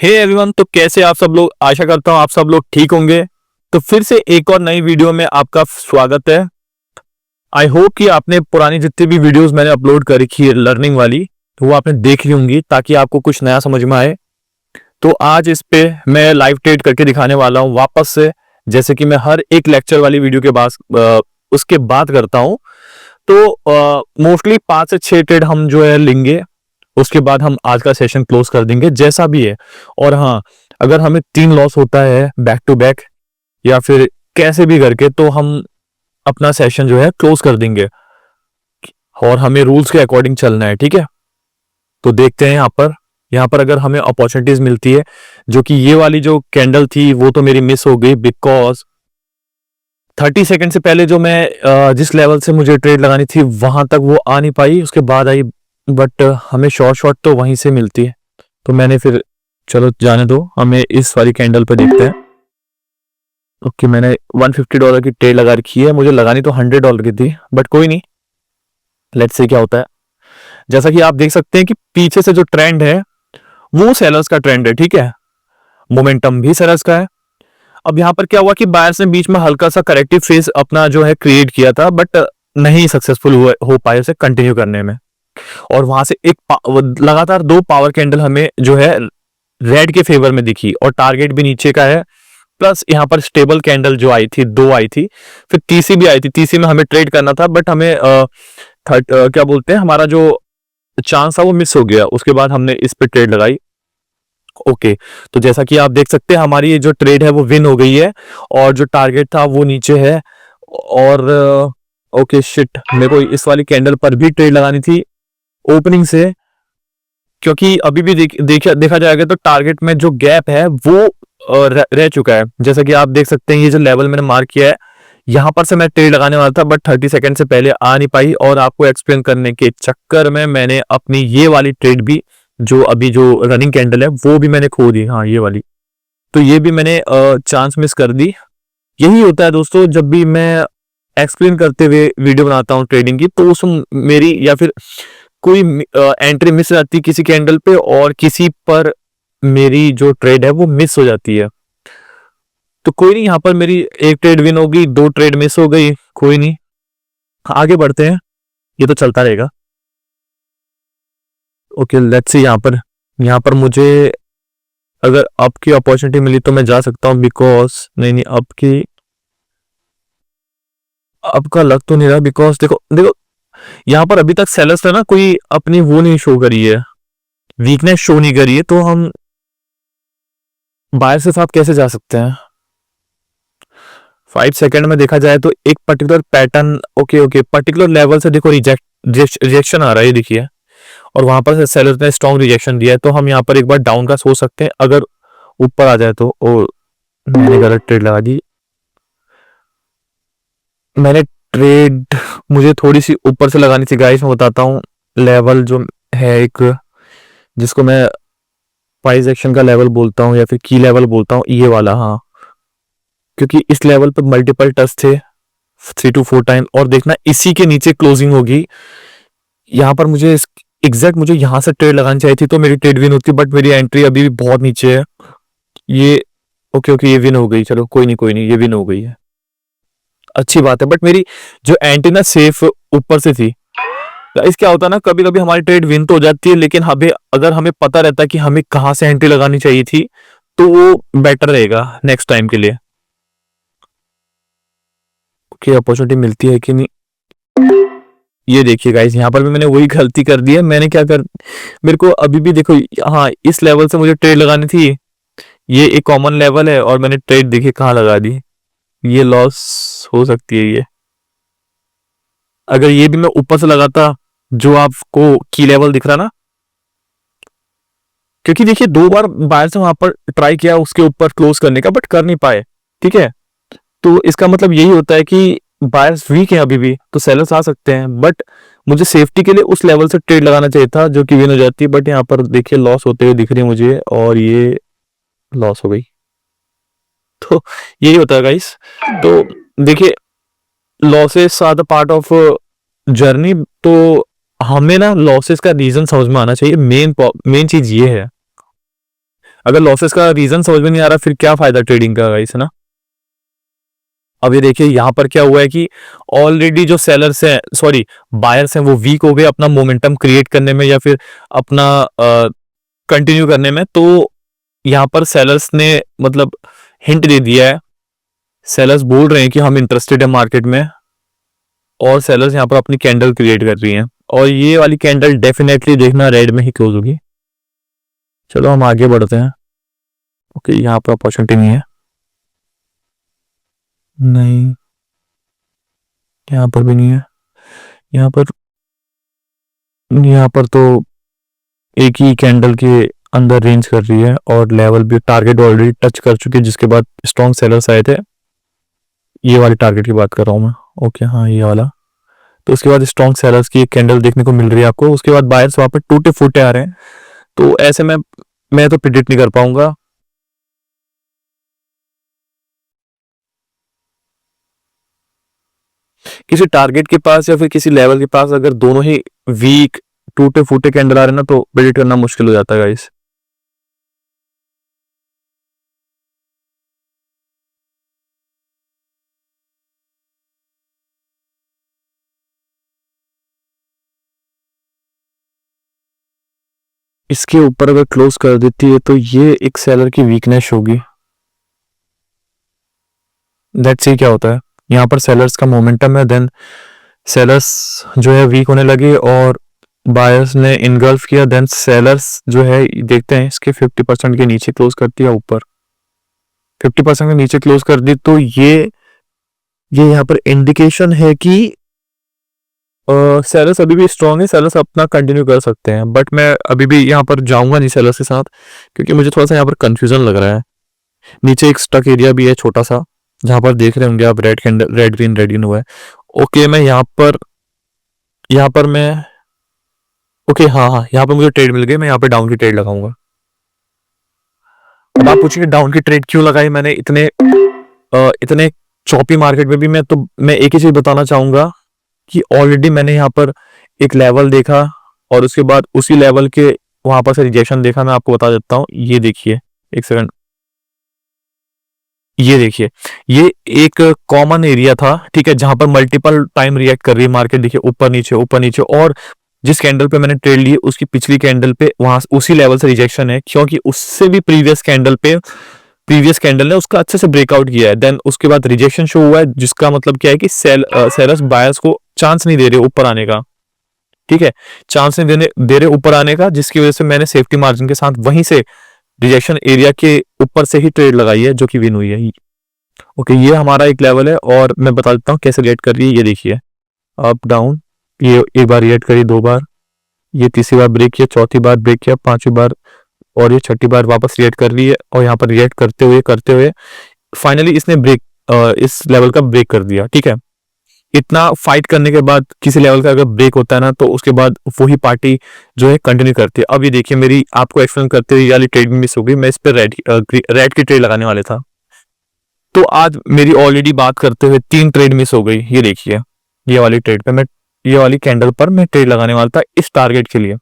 Hey everyone, तो कैसे आप सब लोग। आशा करता हूं आप सब लोग ठीक होंगे। तो फिर से एक और नई वीडियो में आपका स्वागत है। आई होप कि आपने पुरानी जितनी भी वीडियोस मैंने अपलोड कर रखी है लर्निंग वाली, तो वो आपने देख ली होंगी ताकि आपको कुछ नया समझ में आए। तो आज इस पे मैं लाइव ट्रेड करके दिखाने वाला हूं वापस से, जैसे कि मैं हर एक लेक्चर वाली वीडियो के बाद उसके बाद करता हूं। तो मोस्टली 5 से 6 ट्रेड हम जो है लेंगे, उसके बाद हम आज का सेशन क्लोज कर देंगे जैसा भी है। और हाँ, अगर हमें 3 लॉस होता है बैक टू बैक या फिर कैसे भी करके, तो हम अपना सेशन जो है क्लोज कर देंगे। और हमें रूल्स के अकॉर्डिंग चलना है, ठीक है। तो देखते हैं यहाँ पर अगर हमें अपॉर्चुनिटीज मिलती है, जो कि ये वाली जो कैंडल थी वो तो मेरी मिस हो गई, बिकॉज 30 सेकंड से पहले जो मैं जिस लेवल से मुझे ट्रेड लगानी थी वहां तक वो आ नहीं पाई, उसके बाद आई। बट हमें शॉर्ट तो वहीं से मिलती है, तो मैंने फिर चलो जाने दो, हमें इस वाली कैंडल पे देखते हैं। ओके, मैंने $150 की ट्रेड लगा रखी है। मुझे लगानी तो $100 की थी, बट कोई नहीं, लेट्स से क्या होता है। जैसा कि आप देख सकते हैं कि पीछे से जो ट्रेंड है वो सेलर्स का ट्रेंड है, ठीक है। मोमेंटम भी सेलर्स का है। अब यहाँ पर क्या हुआ कि बायर्स ने बीच में हल्का सा करेक्टिव फेज अपना जो है क्रिएट किया था, बट नहीं सक्सेसफुल हो पाए उसे कंटिन्यू करने में। और वहां से लगातार 2 पावर कैंडल हमें जो है रेड के फेवर में दिखी, और टारगेट भी नीचे का है। प्लस यहाँ पर स्टेबल कैंडल जो आई थी, 2 आई थी, फिर तीसरी भी आई थी। तीसरी में हमें ट्रेड करना था, बट हमें क्या बोलते हैं, हमारा जो चांस था वो मिस हो गया। उसके बाद हमने इस पे ट्रेड लगाई। ओके, तो जैसा कि आप देख सकते हैं हमारी ये जो ट्रेड है वो विन हो गई है, और जो टारगेट था वो नीचे है। और ओके शिट, मेरे को इस वाली कैंडल पर भी ट्रेड लगानी थी ओपनिंग से, क्योंकि अभी भी देखा जाएगा तो टारगेट में जो गैप है वो रह चुका है। जैसा कि आप देख सकते हैं ये जो लेवल मैंने मार्क किया है, यहां पर से मैं ट्रेड लगाने वाला था, बट 30 सेकंड से पहले आ नहीं पाई। और आपको एक्सप्लेन करने के चक्कर में मैंने अपनी ये वाली ट्रेड भी, जो अभी जो रनिंग कैंडल है वो भी मैंने खो दी। हाँ, ये वाली, तो ये भी मैंने चांस मिस कर दी। यही होता है दोस्तों, जब भी मैं एक्सप्लेन करते हुए वीडियो बनाता हूँ ट्रेडिंग की, तो उसमें मेरी या फिर कोई एंट्री मिस जाती है किसी कैंडल पे, और किसी पर मेरी जो ट्रेड है वो मिस हो जाती है। तो कोई नहीं, यहाँ पर मेरी एक ट्रेड विन हो गई, 2 ट्रेड मिस हो गई, कोई नहीं, आगे बढ़ते हैं, ये तो चलता रहेगा। Okay, let's see. यहाँ पर मुझे अगर अप की अपॉर्चुनिटी मिली तो मैं जा सकता हूँ, बिकॉज नहीं, अप का लग तो नहीं रहा। बिकॉज देखो देखो, यहाँ पर अभी तक सेलर्स ने ना कोई अपनी वो नहीं शो करी है, वीकनेस शो नहीं करी है, तो हम बायर के साथ कैसे जा सकते हैं। 5 सेकंड में देखा जाए तो एक particular pattern, okay particular level से देखो रिजेक्शन आ रहा है, देखिए। और वहां पर सेलर ने स्ट्रॉन्ग रिजेक्शन दिया है, तो हम यहाँ पर एक बार डाउन का सोच सकते हैं अगर ऊपर आ जाए तो। ओ, मैंने गलत ट्रेड लगा दी। मैंने ट्रेड मुझे थोड़ी सी ऊपर से लगानी थी गाइस। मैं बताता हूँ, लेवल जो है एक, जिसको मैं प्राइस एक्शन का लेवल बोलता हूँ या फिर की लेवल बोलता हूँ, ये वाला। हाँ, क्योंकि इस लेवल पर मल्टीपल टच थे 3 to 4 टाइम, और देखना इसी के नीचे क्लोजिंग होगी। यहाँ पर मुझे एग्जैक्ट मुझे यहाँ से ट्रेड लगानी चाहिए थी, तो मेरी ट्रेड विन होती, बट मेरी एंट्री अभी भी बहुत नीचे है। ये ओके, ये विन हो गई, चलो कोई नहीं, ये विन हो गई है, अच्छी बात है। बट मेरी जो एंट्री ना सेफ ऊपर से थी। इस क्या होता है ना, कभी कभी हमारी ट्रेड विन तो हो जाती है, लेकिन अगर हमें पता रहता है कि हमें कहाँ से एंट्री लगानी चाहिए थी, तो वो बेटर रहेगा नेक्स्ट टाइम के लिए। ओके, अपॉर्चुनिटी मिलती है कि नहीं, ये देखिए गाइस, यहाँ पर भी मैंने वही गलती कर दी है। मेरे को अभी भी देखो, हाँ, इस लेवल से मुझे ट्रेड लगानी थी, ये एक कॉमन लेवल है, और मैंने ट्रेड देखिए कहाँ लगा दी। ये लॉस हो सकती है ये, अगर ये भी मैं ऊपर से लगाता, जो आपको की लेवल दिख रहा ना, क्योंकि देखिए 2 बार बायर से वहां पर ट्राई किया उसके ऊपर क्लोज करने का, बट कर नहीं पाए, ठीक है। तो इसका मतलब यही होता है कि बायर्स वीक है अभी भी, तो सेलर्स आ सकते हैं। बट मुझे सेफ्टी के लिए उस लेवल से ट्रेड लगाना चाहिए था जो कि विन हो जाती है, बट यहाँ पर देखिए लॉस होते हुए दिख रही है मुझे, और ये लॉस हो गई। तो यही होता है गाइस। तो देखिए, losses are the part of journey. तो हमें ना लॉसेस का रीजन समझ में आना चाहिए। मेन चीज ये है, अगर लॉसेस का रीजन समझ में नहीं आ रहा फिर क्या फायदा ट्रेडिंग का गाइस, है ना। अब ये देखिए यहाँ पर क्या हुआ है कि ऑलरेडी जो सेलर्स हैं, सॉरी बायर्स हैं, वो वीक हो गए अपना मोमेंटम क्रिएट करने में या फिर अपना कंटिन्यू करने में। तो यहाँ पर सेलर्स ने मतलब हिंट दे दिया है, सेलर्स बोल रहे हैं कि हम इंटरेस्टेड है मार्केट में, और सेलर्स यहाँ पर अपनी कैंडल क्रिएट कर रही हैं, और ये वाली कैंडल डेफिनेटली देखना रेड में ही क्लोज होगी। चलो हम आगे बढ़ते हैं। ओके, यहाँ पर अपॉर्चुनिटी नहीं है, नहीं यहाँ पर भी नहीं है, यहाँ पर, यहाँ पर तो एक ही कैंडल के अंदर रेंज कर रही है और लेवल भी टारगेट ऑलरेडी टच कर चुके हैं, जिसके बाद स्ट्रॉन्ग सेलर्स आए थे। ये वाली टारगेट की बात कर रहा हूँ मैं। ओके हाँ, ये वाला। तो उसके बाद स्ट्रॉन्ग सेलर्स की एक कैंडल देखने को मिल रही है आपको, उसके बाद बायर्स वहां पर टूटे फूटे आ रहे हैं। तो ऐसे में मैं तो प्रिडिक्ट नहीं कर पाऊंगा। किसी टारगेट के पास या फिर किसी लेवल के पास अगर दोनों ही वीक टूटे फूटे कैंडल आ रहे हैं ना, तो प्रिडिक्ट करना मुश्किल हो जाता है गाइस। इसके ऊपर अगर क्लोज कर देती है तो ये एक सेलर की वीकनेस होगी। लेट्स सी क्या होता है। यहाँ पर सेलर्स का मोमेंटम है, देन सेलर्स जो है वीक होने लगे और बायर्स ने इनगल्फ किया, देन सेलर्स जो है देखते हैं इसके 50% के नीचे क्लोज कर दिया, ऊपर 50% के नीचे क्लोज कर दी। तो ये यहाँ पर इंडिकेशन है कि सेलर्स अभी भी स्ट्रांग है, सेलर्स अपना कंटिन्यू कर सकते हैं। बट मैं अभी भी यहाँ पर जाऊंगा नहीं सेलर्स के साथ, क्योंकि मुझे थोड़ा सा यहाँ पर कंफ्यूजन लग रहा है। नीचे एक स्टक एरिया भी है छोटा सा, जहां पर देख रहे होंगे आप, रेड कैंडल, रेड ग्रीन हुआ है। ओके मैं यहाँ पर मैं, ओके हाँ हाँ, यहाँ पर मुझे ट्रेड मिल गई, मैं यहाँ पे डाउन की ट्रेड लगाऊंगा। अब आप पूछेंगे डाउन की ट्रेड क्यों लगाई मैंने इतने चॉपी मार्केट में भी। मैं एक ही चीज बताना चाहूंगा कि ऑलरेडी मैंने यहाँ पर एक लेवल देखा और उसके बाद उसी लेवल के वहां पर से रिजेक्शन देखा। मैं आपको बता देता हूँ, ये देखिए, एक सेकंड, ये देखिए, ये एक कॉमन एरिया था, ठीक है, जहां पर मल्टीपल टाइम रिएक्ट कर रही है मार्केट। देखिए ऊपर नीचे, और जिस कैंडल पे मैंने ट्रेड ली उसकी पिछली कैंडल पे वहां उसी लेवल से रिजेक्शन है, क्योंकि उससे भी प्रीवियस कैंडल ने उसका अच्छे से ब्रेकआउट किया है। देन उसके बाद रिजेक्शन शो हुआ है, जिसका मतलब क्या है कि सेलर्स बायर्स को चांस नहीं दे रहे ऊपर आने का, ठीक है, चांस नहीं दे रहे ऊपर आने का, जिसकी वजह से मैंने सेफ्टी मार्जिन के साथ वहीं से रिजेक्शन एरिया के ऊपर से ही ट्रेड लगाई है, जो कि विन हुई है। ओके, ये हमारा एक लेवल है और मैं बता देता हूँ कैसे रिएक्ट कर रही है। ये देखिए, अप डाउन, ये एक बार रिएक्ट करी, दो बार, ये तीसरी बार ब्रेक किया, चौथी बार ब्रेक किया, पांचवी बार, और ये छठी बार वापस रिएक्ट कर रही है। और यहाँ पर रिएक्ट करते हुए फाइनली इसने इस लेवल का ब्रेक कर दिया, ठीक है। इतना फाइट करने के बाद किसी लेवल का अगर ब्रेक होता है ना, तो उसके बाद वही पार्टी जो है कंटिन्यू करती है। अब ये देखिए, मेरी आपको एक्सप्लेन करते हुए वाली ट्रेड मिस हो गई, मैं इस पर रेड की ट्रेड लगाने वाले था। तो आज मेरी ऑलरेडी बात करते हुए 3 ट्रेड मिस हो गई। ये देखिए, ये वाली ट्रेड पे मैं, ये वाली कैंडल पर मैं ट्रेड लगाने वाला था इस टारगेट के लिए,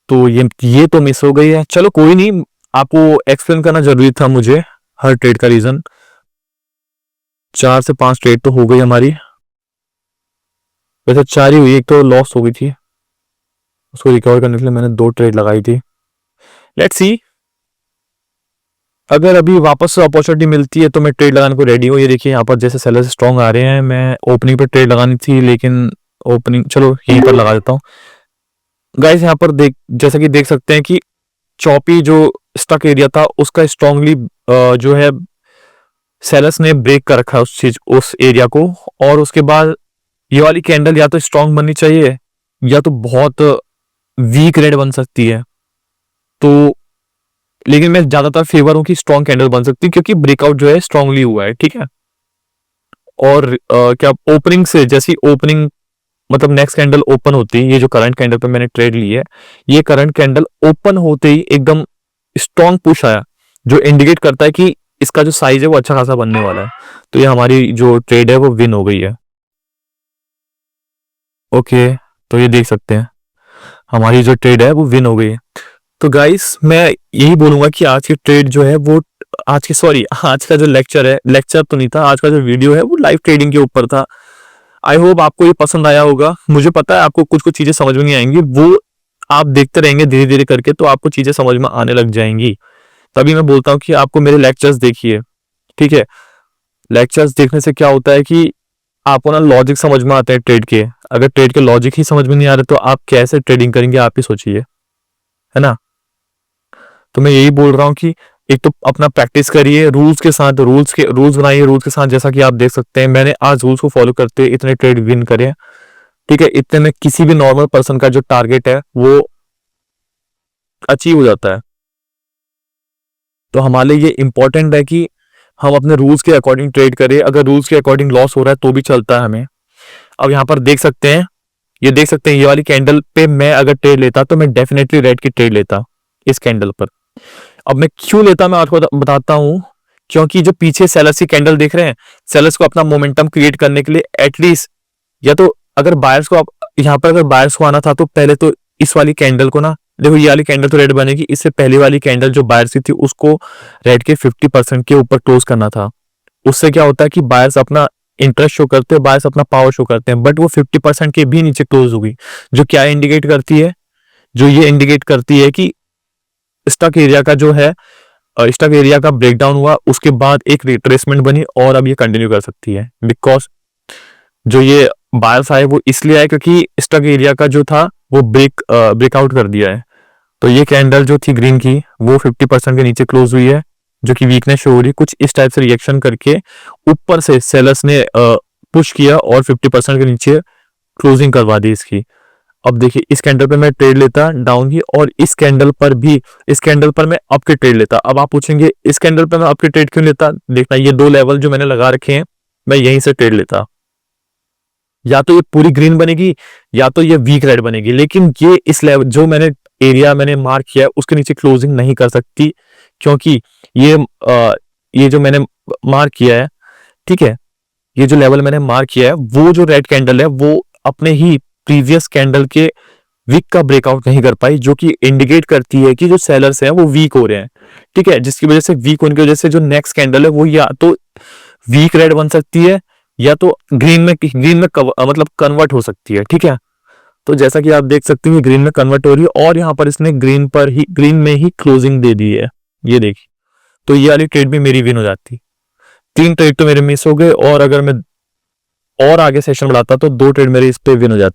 तो ये तो मिस हो गई है। चलो कोई नहीं, आपको एक्सप्लेन करना जरूरी था मुझे हर ट्रेड का रीजन। 4 से 5 ट्रेड तो हो गई हमारी, वैसे 4 ही हुई, एक तो लॉस हो गई थी, उसको रिकवर करने के लिए मैंने 2 ट्रेड लगाई थी। लेट्स सी, अगर अभी वापस से अपॉर्चुनिटी मिलती है तो मैं ट्रेड लगाने को रेडी हूँ। ये देखिए, यहाँ पर जैसे सेलर स्ट्रॉन्ग आ रहे हैं, मैं ओपनिंग पे ट्रेड लगानी थी, लेकिन ओपनिंग चलो यहीं पर लगा देता हूँ। गाइस यहाँ पर जैसा कि देख सकते हैं कि चौपी जो स्टक एरिया था उसका स्ट्रांगली जो है सेलर्स ने ब्रेक कर रखा है उस एरिया को। और उसके बाद ये वाली कैंडल या तो स्ट्रांग बननी चाहिए या तो बहुत वीक रेड बन सकती है। तो लेकिन मैं ज्यादातर फेवर हूं कि स्ट्रॉन्ग कैंडल बन सकती है, क्योंकि ब्रेकआउट जो है स्ट्रांगली हुआ है, ठीक है। और क्या ओपनिंग से, जैसी ओपनिंग मतलब नेक्स्ट कैंडल ओपन होती है, ये जो करंट कैंडल पे मैंने ट्रेड ली है, ये करंट कैंडल ओपन होते ही एकदम स्ट्रॉन्ग पुश आया, जो इंडिकेट करता है कि इसका जो साइज है वो अच्छा खासा बनने वाला है। तो ये हमारी जो ट्रेड है वो विन हो गई है। ओके, तो ये देख सकते हैं हमारी जो ट्रेड है वो विन हो गई है। तो गाइस मैं यही बोलूंगा कि आज की ट्रेड जो है वो आज का जो लेक्चर है, लेक्चर तो नहीं था, आज का जो वीडियो है वो लाइव ट्रेडिंग के ऊपर था। आई होप आपको ये पसंद आया होगा। मुझे पता है आपको कुछ कुछ चीजें समझ में नहीं आएंगी, वो आप देखते रहेंगे धीरे धीरे करके तो आपको चीजें समझ में आने लग जाएंगी। तभी मैं बोलता हूँ कि आपको मेरे लेक्चर्स देखिए, ठीक है। लेक्चर्स देखने से क्या होता है कि आपको ना लॉजिक समझ में आते हैं ट्रेड के। अगर ट्रेड के लॉजिक ही समझ में नहीं आ रहे तो आप कैसे ट्रेडिंग करेंगे, आप ही सोचिए, है ना। तो मैं यही बोल रहा हूँ कि एक तो अपना प्रैक्टिस करिए रूल्स के साथ, रूल्स बनाइए रूल्स के साथ। जैसा कि आप देख सकते हैं मैंने आज रूल्स को फॉलो करते हुए इतने ट्रेड विन करे, ठीक है। इतने में किसी भी नॉर्मल पर्सन का जो टारगेट है वो अचीव हो जाता है। तो हमारे लिए ये इंपॉर्टेंट है कि हम अपने रूल्स के अकॉर्डिंग ट्रेड करें। अगर रूल्स के अकॉर्डिंग लॉस हो रहा है तो भी चलता है हमें। अब यहाँ पर देख सकते हैं, ये वाली कैंडल पे मैं अगर ट्रेड लेता तो मैं डेफिनेटली रेड की ट्रेड लेता इस कैंडल पर। अब मैं क्यों लेता मैं आपको बताता हूं। क्योंकि जो पीछे सेलर्स की कैंडल देख रहे हैं, सेलर्स को अपना मोमेंटम क्रिएट करने के लिए एटलीस्ट, या तो अगर बायर्स को यहाँ पर अगर बायर्स को आना था तो पहले तो इस वाली कैंडल को ना, देखो ये वाली कैंडल तो रेड बनेगी, इससे पहले वाली कैंडल जो बायर्स की थी उसको रेड के 50% के ऊपर क्लोज करना था। उससे क्या होता है कि बायर्स अपना इंटरेस्ट शो करते हैं, बायर्स अपना पावर शो करते हैं, बट वो 50% के भी नीचे क्लोज होगी। जो क्या इंडिकेट करती है, जो ये इंडिकेट करती है कि स्टॉक एरिया का जो है, स्टॉक एरिया का ब्रेकडाउन हुआ, उसके बाद एक रिट्रेसमेंट बनी और अब ये कंटिन्यू कर सकती है। बिकॉज जो ये बायर्स आए वो इसलिए आए क्योंकि स्टॉक एरिया का जो था वो ब्रेकआउट कर दिया है। तो ये कैंडल जो थी ग्रीन की वो 50% के नीचे क्लोज हुई है, जो कि वीकनेस शो हो रही, कुछ इस टाइप से रिएक्शन करके ऊपर से सेलर्स ने पुश किया और 50% के नीचे क्लोजिंग करवा दी इसकी। अब देखिए इस कैंडल पे मैं ट्रेड लेता डाउन की, और इस कैंडल पर भी, इस कैंडल पर मैं अप के ट्रेड लेता। अब आप पूछेंगे इस कैंडल पे मैं अप के ट्रेड क्यों लेता, देखना ये दो लेवल जो मैंने लगा रखे हैं मैं यहीं से ट्रेड लेता। या तो ये पूरी ग्रीन बनेगी या तो ये वीक रेड बनेगी, लेकिन ये इस लेवल जो मैंने मार्क किया है उसके नीचे क्लोजिंग नहीं कर सकती, क्योंकि ये जो मैंने मार्क किया है, ठीक है, ये जो लेवल मैंने मार्क किया है वो जो रेड कैंडल है वो अपने ही प्रीवियस कैंडल के वीक का ब्रेकआउट नहीं कर पाई, जो कि इंडिकेट करती है कि जो सेलर्स हैं वो वीक हो रहे हैं, ठीक है। जिसकी वजह से वीक होने की वजह से जो नेक्स्ट कैंडल है वो या तो वीक रेड बन सकती है या तो ग्रीन में मतलब कन्वर्ट हो सकती है, ठीक है। तो जैसा कि आप देख सकते हैं ग्रीन में कन्वर्ट हो रही है और यहाँ पर इसने ग्रीन में ही क्लोजिंग दे दी है, ये देखिए। तो ये वाली ट्रेड भी मेरी विन हो जाती। 3 ट्रेड तो मेरे मिस हो गए, और अगर मैं और आगे सेशन बढ़ाता तो 2 ट्रेड मेरे इस पे विन हो जाते।